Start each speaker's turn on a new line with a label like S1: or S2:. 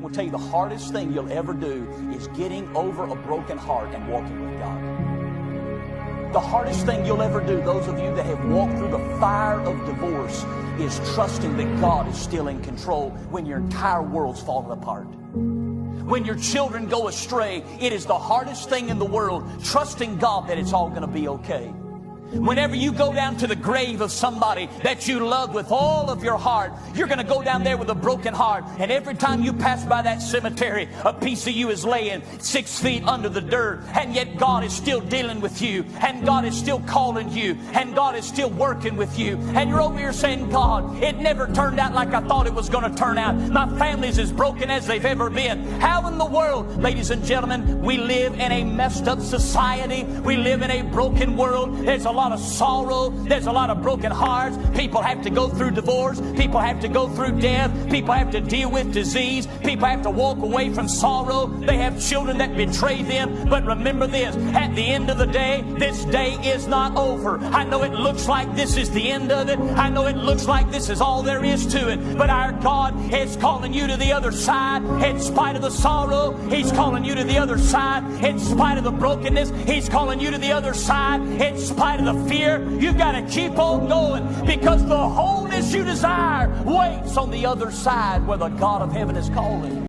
S1: I will tell you, the hardest thing you'll ever do is getting over a broken heart and walking with God. The hardest thing you'll ever do, those of you that have walked through the fire of divorce, is trusting that God is still in control when your entire world's falling apart. When your children go astray, it is the hardest thing in the world, trusting God that it's all going to be okay. Whenever you go down to the grave of somebody that you love with all of your heart, you're going to go down there with a broken heart. And every time you pass by that cemetery, a piece of you is laying 6 feet under the dirt. And yet God is still dealing with you. And God is still calling you. And God is still working with you. And you're over here saying, God, it never turned out like I thought it was going to turn out. My family's as broken as they've ever been. How in the world, ladies and gentlemen, we live in a messed up society. We live in a broken world. There's a lot of sorrow. There's a lot of broken hearts. People have to go through divorce. People have to go through death. People have to deal with disease. People have to walk away from sorrow. They have children that betray them. But remember this, at the end of the day, this day is not over. I know it looks like this is the end of it. I know it looks like this is all there is to it. But our God is calling you to the other side. In spite of the sorrow, He's calling you to the other side. In spite of the brokenness, He's calling you to the other side. In spite of the fear, you've got to keep on going, because the wholeness you desire waits on the other side where the God of heaven is calling.